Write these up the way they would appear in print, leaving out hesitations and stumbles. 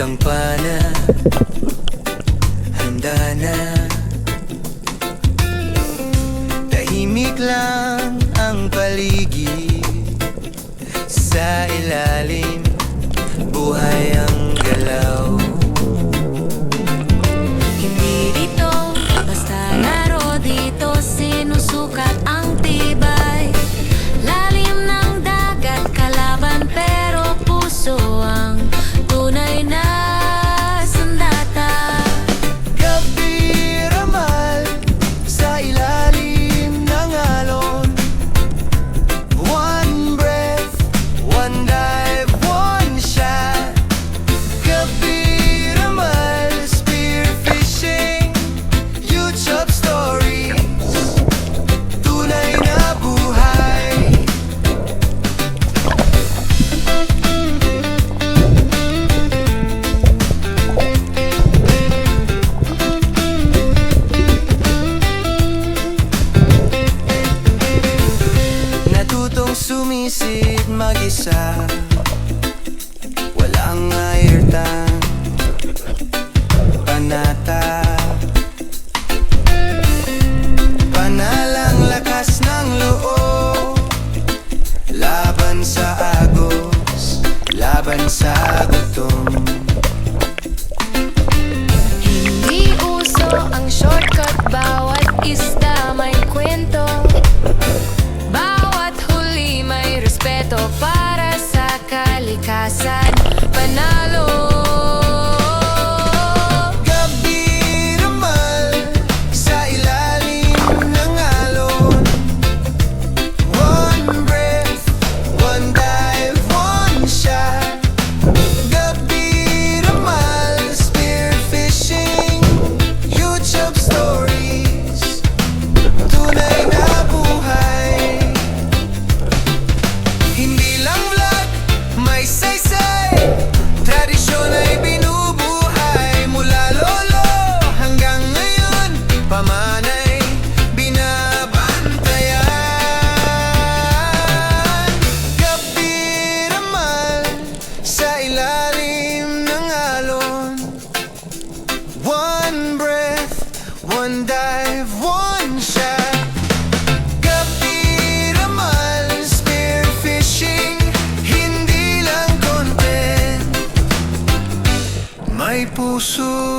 Bitbitang pana, handa na. Tahimik lang ang paligid, sa ilalim buhay ang galaw. Hindi dito basta laro, dito sinusukat ang tibay. Lalim ng dagat kalaban, pero puso ang tunay na sandata. Gabby Ramal, sa ilalim ng alon. One breath, one dive, one shot. Gabby Ramal, spearfishing, YouTube stories, tunay na buhay. Natutong sumisid mag-isa, walang airtime, panata. Panalang lakas ng loob, laban sa agos, laban sa gutom. Hindi uso ang shortcut, bawat isda may kwento. Bawat huli may respeto para sa kalikasan. Panalo. Gabby Ramal, sa ilalim ng alon. One breath, one dive, one shot. Gabby Ramal, spearfishing, YouTube stories, tunay na buhay. Hindi lang vlog, may saysay, tradisyon ay binubuhay. Mula lolo hanggang ngayon, pamanay binabantayan. Gabby Ramal, sa ilalim ng alon. One breath, one dive, one shot. Gabby Ramal, spearfishing, hindi lang content, may puso.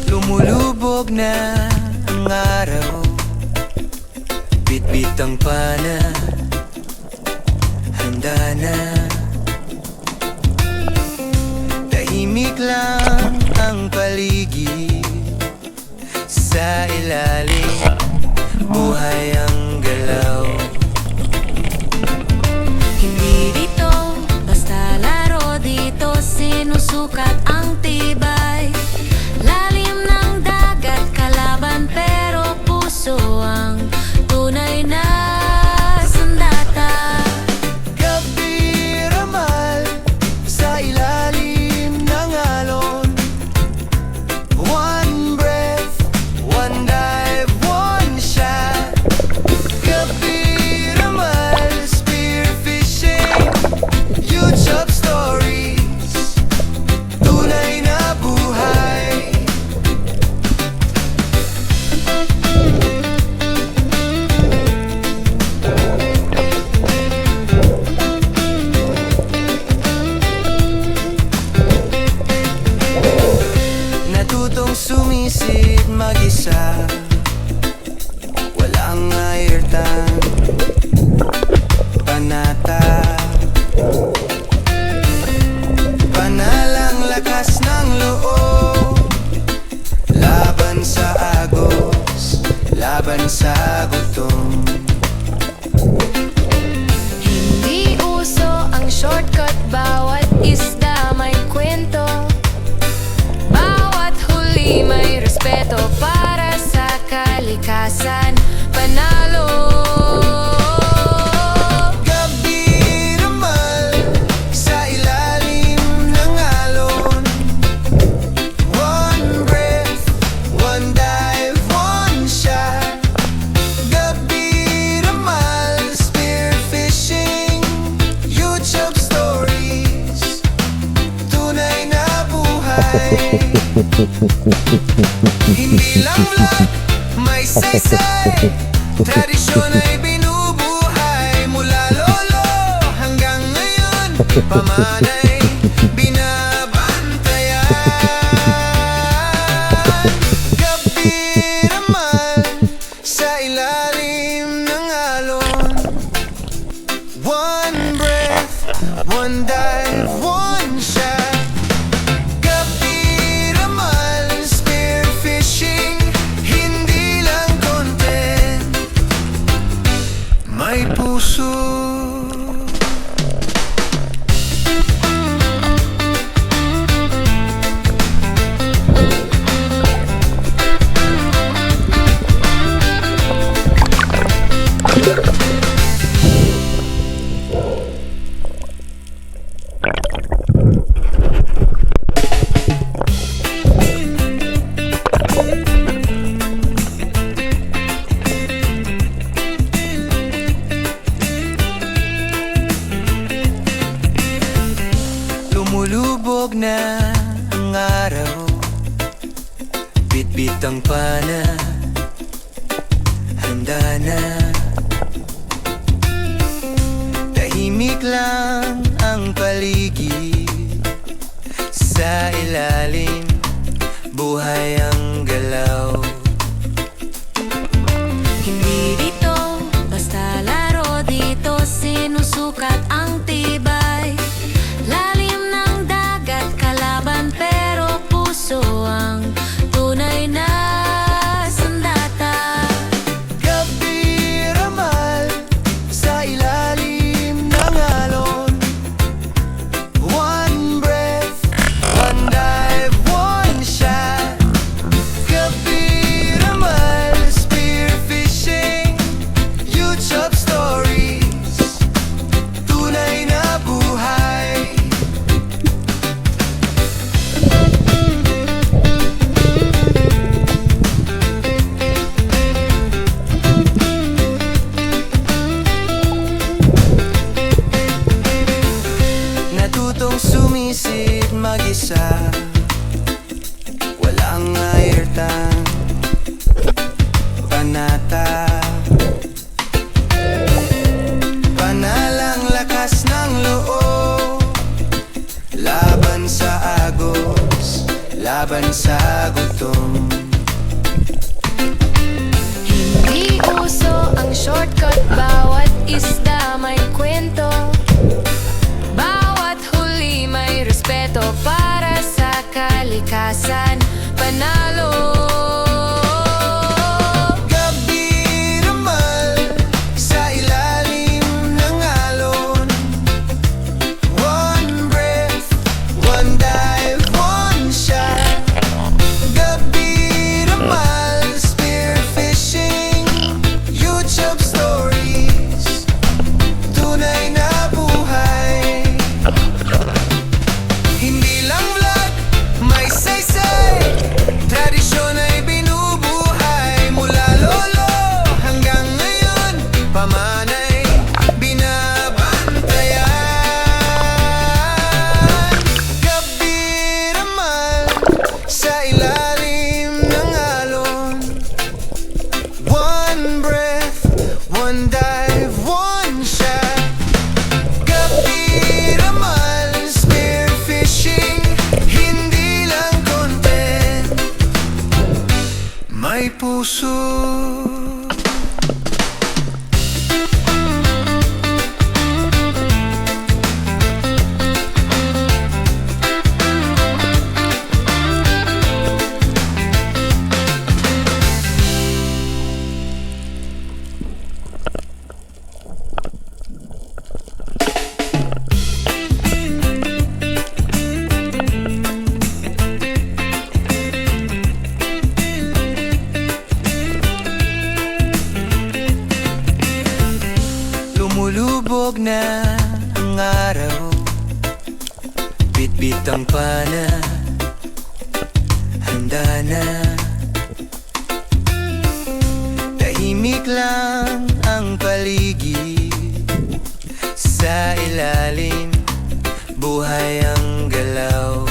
Lumulubog na ang araw, bitbitang pana, handa na. Tahimik lang ang paligid, sa ilalim buhay ang galaw. Hindi dito basta laro, dito sinusukat ang tibay. Lalim ng dagat kalaban, pero puso ang tunay na sandata. Gabby Ramal, sa ilalim ng alon. One breath, one dive, buhay. Hindi lang vlog, may saysay, tradisyon ay binubuhay. Mula lolo hanggang ngayon, pamanay binabantayan. Gabby Ramal sa ilalim ng alon. One breath, one dive, one shot. Gabby Ramal, spearfishing, hindi lang content, may puso. Lumulubog na ang araw, bitbit ang pana, handa na. Tahimik lang ang paligid, sa ilalim buhay ang galaw. Hindi dito basta laro, dito sinusukat ang tibay. Lalim ng dagat, kalaban pero puso ang tunay na sandata. Gabby Ramal sa ilalim ng alon. One breath, one dive, one shot. Gabby Ramal, spearfishing, YouTube stories, tunay na buhay. Natutong sumisid mag-isa, walang airtime, panata, panalang lakas ng loob, laban sa agos, laban sa gutom. Hindi uso ang shortcut, bawat isda may kwento, bawat huli may respeto para sa kalikasan. Panalo. Gabby Ramal sa ilalim ng alon. One breath, one dive, one shot. Gabby Ramal, spearfishing, YouTube stories, tunay na buhay. Hindi lang vlog, may saysay, tradisyon ay binubuhay. Mula lolo hanggang ngayon, pamanay binabantayan. Gabby Ramal sa ilalim ng alon. One breath, one dive, one shot. Gabby Ramal, spearfishing, hindi lang content, may puso. Lumulubog na ang araw, bitbit ang pana, handa na. Tahimik lang ang paligid, sa ilalim buhay ang galaw.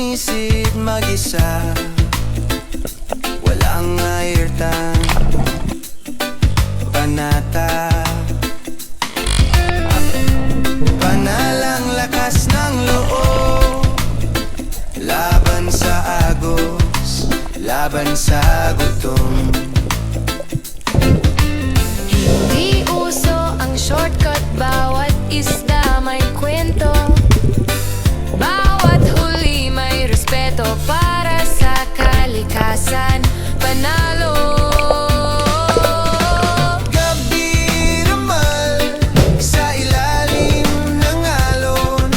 sumisid mag-isa, walang airtime, panata, panalang lakas ng loob, laban sa agos, laban sa gutom. Hindi uso ang shortcut, bawat isda may kwento, bawat huli may respeto para sa kalikasan. Panalo. Gabby Ramal sa ilalim ng alon,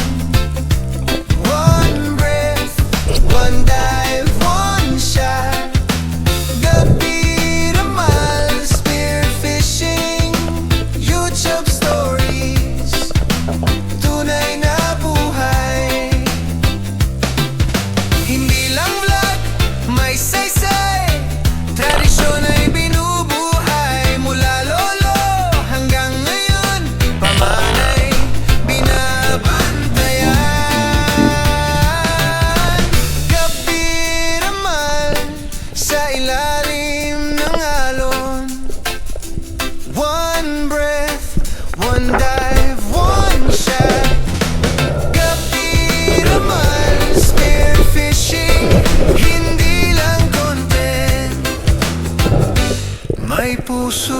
one breath, one dive, one shot. Gabby Ramal, spearfishing, YouTube stories, tunay na buhay. Hindi lang vlog, may saysay, tradisyon ay binubuhay. Mula lolo hanggang ngayon, pamanay binabantayan. Gabby Ramal sa ilalim ng alon, one breath, one dive, one shot. Gabby Ramal, spearfishing, hindi lang content, may puso